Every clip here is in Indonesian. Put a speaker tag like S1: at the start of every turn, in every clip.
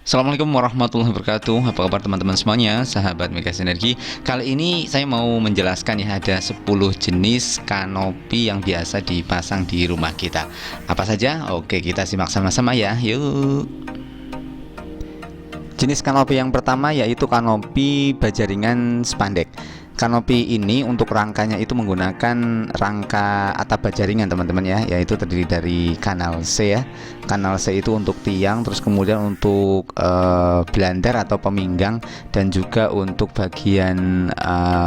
S1: Assalamualaikum warahmatullahi wabarakatuh. Apa kabar teman-teman semuanya, sahabat Mega Sinergi. Kali ini saya mau menjelaskan ya, ada 10 jenis kanopi yang biasa dipasang di rumah kita. Apa saja? Oke, kita simak sama-sama ya. Yuk. Jenis kanopi yang pertama yaitu kanopi baja ringan spandek. Kanopi ini untuk rangkanya itu menggunakan rangka atap baja ringan teman-teman ya, yaitu terdiri dari kanal C ya. Kanal C itu untuk tiang, terus kemudian untuk belander atau peminggang, dan juga untuk bagian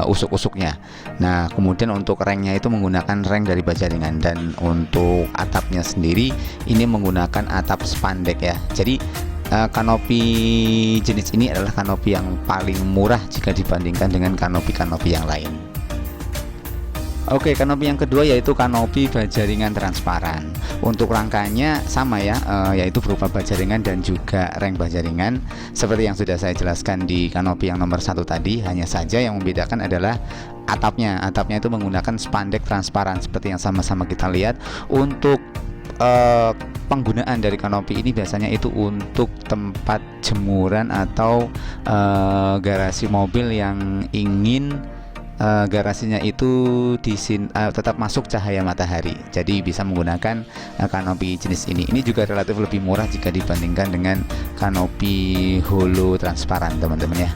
S1: usuk-usuknya. Nah, kemudian untuk rengnya itu menggunakan reng dari baja ringan, dan untuk atapnya sendiri ini menggunakan atap spandek ya. Jadi kanopi jenis ini adalah kanopi yang paling murah jika dibandingkan dengan kanopi-kanopi yang lain. Oke, kanopi yang kedua yaitu kanopi baja ringan transparan. Untuk rangkanya sama ya, yaitu berupa baja ringan dan juga reng baja ringan. Seperti yang sudah saya jelaskan di kanopi yang nomor 1 tadi, hanya saja yang membedakan adalah atapnya. Atapnya itu menggunakan spandek transparan seperti yang sama-sama kita lihat. Untuk penggunaan dari kanopi ini biasanya itu untuk tempat jemuran atau garasi mobil yang ingin garasinya itu tetap masuk cahaya matahari. Jadi bisa menggunakan kanopi jenis ini. Ini juga relatif lebih murah jika dibandingkan dengan kanopi holo transparan, teman-teman ya.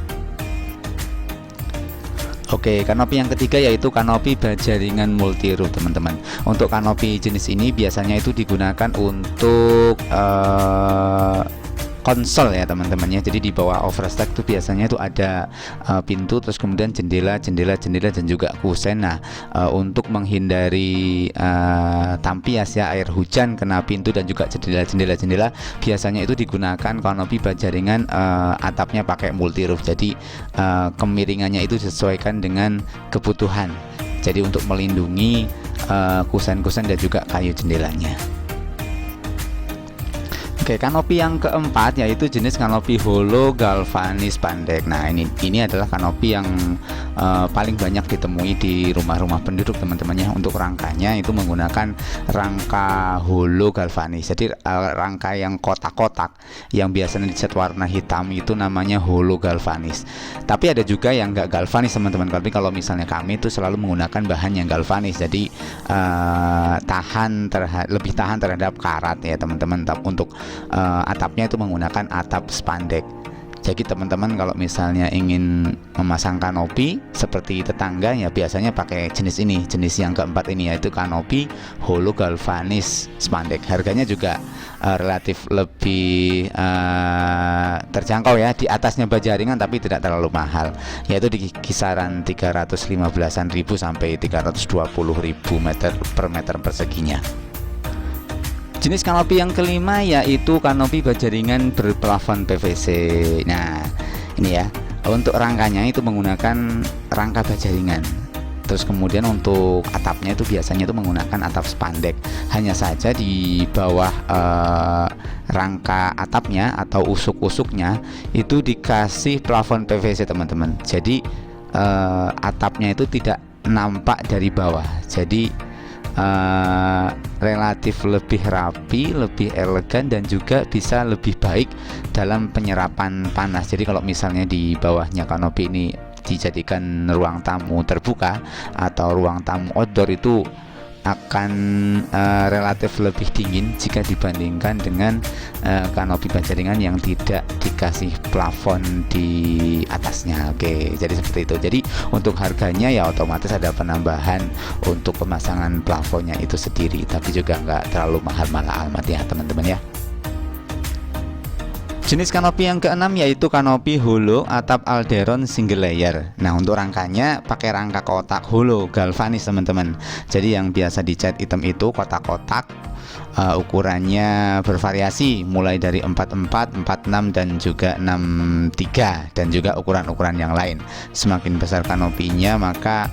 S1: Oke, kanopi yang ketiga yaitu kanopi baja ringan multi roof, teman-teman. Untuk kanopi jenis ini biasanya itu digunakan untuk konsol ya teman-teman ya. Jadi di bawah overstock itu biasanya itu ada pintu, terus kemudian jendela dan juga kusen. Nah, untuk menghindari tampias ya, air hujan kena pintu dan juga jendela biasanya itu digunakan kanopi baja ringan, atapnya pakai multi roof. Jadi kemiringannya itu disesuaikan dengan kebutuhan. Jadi untuk melindungi kusen-kusen dan juga kayu jendelanya. Oke, kanopi yang keempat yaitu jenis kanopi holo galvanis spandek. Nah, ini adalah kanopi yang paling banyak ditemui di rumah-rumah penduduk, teman-teman ya. Untuk rangkanya itu menggunakan rangka holo galvanis. Jadi rangka yang kotak-kotak yang biasanya dicat warna hitam itu namanya holo galvanis. Tapi ada juga yang enggak galvanis, teman-teman. Tapi kalau misalnya kami itu selalu menggunakan bahan yang galvanis. Jadi lebih tahan terhadap karat ya, teman-teman. Untuk atapnya itu menggunakan atap spandek. Jadi teman-teman kalau misalnya ingin memasang kanopi seperti tetangga ya, biasanya pakai jenis ini, jenis yang keempat ini, yaitu kanopi holo galvanis spandek. Harganya juga relatif lebih terjangkau ya, di atasnya baja ringan tapi tidak terlalu mahal, yaitu di kisaran 315-an ribu sampai 320 ribu per meter perseginya. Jenis kanopi yang kelima yaitu kanopi baja ringan berplafon PVC. Nah, ini ya, untuk rangkanya itu menggunakan rangka baja ringan. Terus kemudian untuk atapnya itu biasanya itu menggunakan atap spandek. Hanya saja di bawah rangka atapnya atau usuk-usuknya itu dikasih plafon PVC, teman-teman. Jadi atapnya itu tidak nampak dari bawah. Jadi relatif lebih rapi, lebih elegan, dan juga bisa lebih baik dalam penyerapan panas. Jadi kalau misalnya di bawahnya kanopi ini dijadikan ruang tamu terbuka atau ruang tamu outdoor, itu akan relatif lebih dingin jika dibandingkan dengan kanopi baja ringan yang tidak dikasih plafon di atasnya. Oke, jadi seperti itu. Jadi untuk harganya ya otomatis ada penambahan untuk pemasangan plafonnya itu sendiri, tapi juga nggak terlalu mahal-mahal amat ya, teman-teman ya. Jenis kanopi yang keenam yaitu kanopi holo atap Alderon single layer. Nah, untuk rangkanya pakai rangka kotak holo galvanis, teman-teman. Jadi yang biasa dicat hitam itu kotak-kotak, ukurannya bervariasi mulai dari 44, 46 dan juga 63, dan juga ukuran-ukuran yang lain. Semakin besar kanopinya maka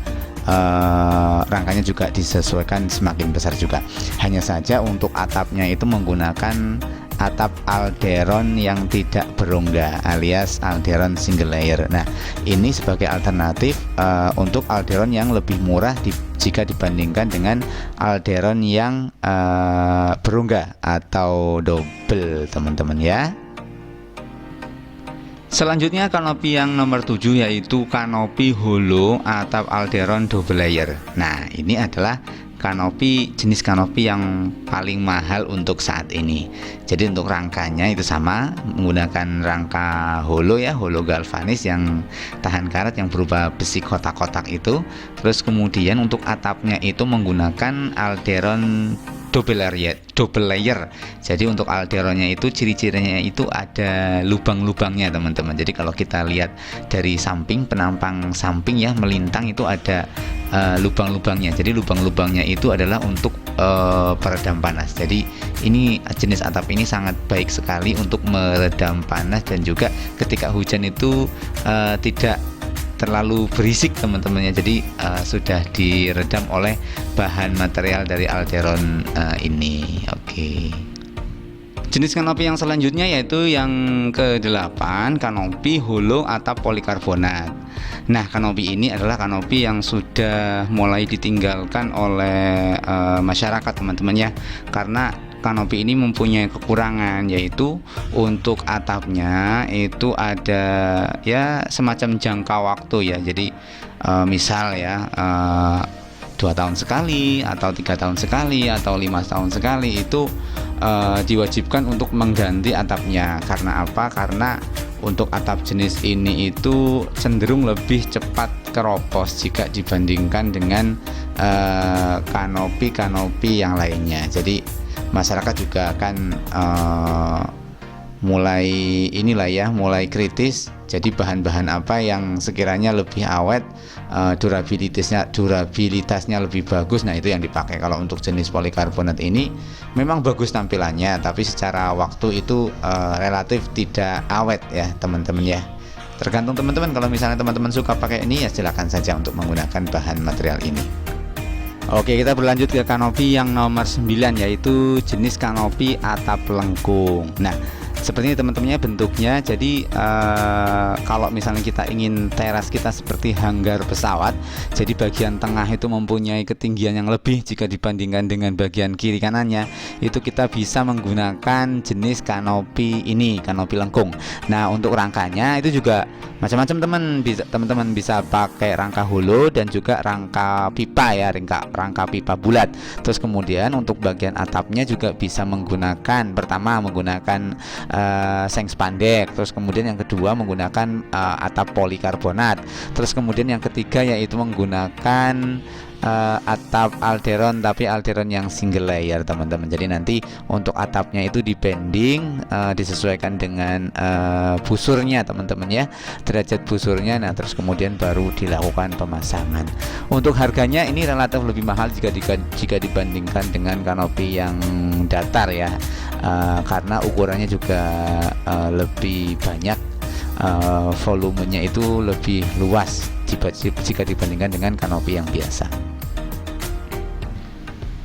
S1: rangkanya juga disesuaikan semakin besar juga. Hanya saja untuk atapnya itu menggunakan atap Alderon yang tidak berongga alias Alderon single layer. Nah, ini sebagai alternatif untuk Alderon yang lebih murah jika dibandingkan dengan Alderon yang berongga atau double, teman-teman ya. Selanjutnya kanopi yang nomor 7 yaitu kanopi holo atap Alderon double layer. Nah, ini adalah kanopi jenis kanopi yang paling mahal untuk saat ini. Jadi untuk rangkanya itu sama, menggunakan rangka holo ya, holo galvanis yang tahan karat yang berupa besi kotak-kotak itu. Terus kemudian untuk atapnya itu menggunakan Alderon double layer. Jadi untuk Alderonnya itu ciri-cirinya itu ada lubang-lubangnya teman-teman. Jadi kalau kita lihat dari samping, penampang samping ya melintang itu ada lubang-lubangnya. Jadi lubang-lubangnya itu adalah untuk peredam panas. Jadi ini jenis atap ini sangat baik sekali untuk meredam panas dan juga ketika hujan itu tidak terlalu berisik teman-temannya. Jadi sudah diredam oleh bahan material dari Alderon ini. Oke. Jenis kanopi yang selanjutnya yaitu yang ke-8, kanopi holo atap polikarbonat. Nah, kanopi ini adalah kanopi yang sudah mulai ditinggalkan oleh masyarakat teman-teman ya, karena kanopi ini mempunyai kekurangan, yaitu untuk atapnya itu ada ya semacam jangka waktu ya. Jadi misal ya 2 tahun sekali atau 3 tahun sekali atau 5 tahun sekali itu diwajibkan untuk mengganti atapnya. Karena apa? Karena untuk atap jenis ini itu cenderung lebih cepat keropos jika dibandingkan dengan kanopi-kanopi yang lainnya. Jadi masyarakat juga akan mulai kritis. Jadi bahan-bahan apa yang sekiranya lebih awet, durabilitasnya lebih bagus, nah itu yang dipakai. Kalau untuk jenis polikarbonat ini memang bagus tampilannya, tapi secara waktu itu relatif tidak awet ya teman-teman ya. Tergantung teman-teman, kalau misalnya teman-teman suka pakai ini ya silakan saja untuk menggunakan bahan material ini. Oke, kita berlanjut ke kanopi yang nomor 9 yaitu jenis kanopi atap lengkung. Nah, seperti ini teman-temannya bentuknya. Jadi kalau misalnya kita ingin teras kita seperti hanggar pesawat, jadi bagian tengah itu mempunyai ketinggian yang lebih jika dibandingkan dengan bagian kiri kanannya, itu kita bisa menggunakan jenis kanopi ini, kanopi lengkung. Nah, untuk rangkanya itu juga macam-macam teman-teman bisa pakai rangka holo dan juga rangka pipa ya, rangka pipa bulat. Terus kemudian untuk bagian atapnya juga bisa menggunakan, pertama menggunakan seng spandek, terus kemudian yang kedua menggunakan atap polikarbonat, terus kemudian yang ketiga yaitu menggunakan atap Alderon, tapi Alderon yang single layer teman-teman. Jadi nanti untuk atapnya itu dibending disesuaikan dengan busurnya teman-teman ya, derajat busurnya. Nah terus kemudian baru dilakukan pemasangan. Untuk harganya ini relatif lebih mahal jika dibandingkan dengan kanopi yang datar ya, karena ukurannya juga lebih banyak, volumenya itu lebih luas jika dibandingkan dengan kanopi yang biasa.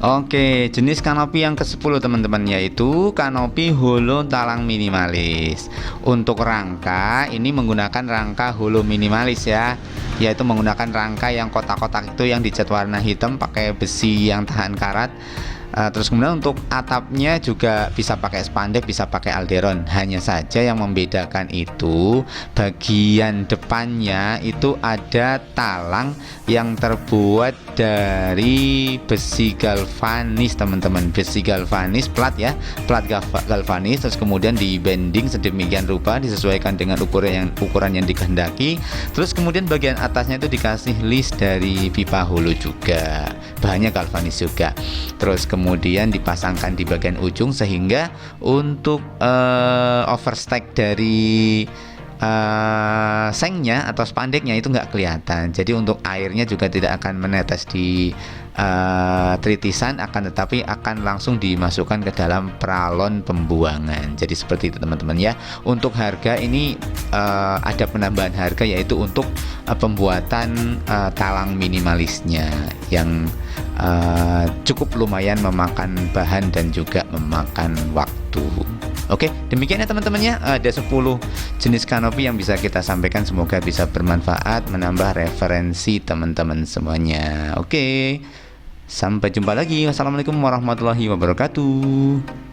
S1: Oke, jenis kanopi yang ke-10 teman-teman yaitu kanopi holo talang minimalis. Untuk rangka ini menggunakan rangka holo minimalis ya, yaitu menggunakan rangka yang kotak-kotak itu yang dicat warna hitam pakai besi yang tahan karat. Terus kemudian untuk atapnya juga bisa pakai spandek, bisa pakai Alderon. Hanya saja yang membedakan itu bagian depannya itu ada talang yang terbuat dari besi galvanis teman-teman, besi galvanis plat ya, plat galvanis. Terus kemudian di bending sedemikian rupa disesuaikan dengan ukuran yang dikehendaki. Terus kemudian bagian atasnya itu dikasih list dari pipa holo juga, bahannya galvanis juga. Terus kemudian dipasangkan di bagian ujung sehingga untuk overstack dari sengnya atau spandeknya itu nggak kelihatan. Jadi untuk airnya juga tidak akan menetes di tritisan, akan tetapi akan langsung dimasukkan ke dalam peralon pembuangan. Jadi seperti itu teman-teman ya. Untuk harga ini ada penambahan harga yaitu untuk pembuatan talang minimalisnya yang cukup lumayan memakan bahan dan juga memakan waktu. Oke, demikian ya teman-teman ya. Ada 10 jenis kanopi yang bisa kita sampaikan, semoga bisa bermanfaat, menambah referensi teman-teman semuanya. Oke, sampai jumpa lagi. Wassalamualaikum warahmatullahi wabarakatuh.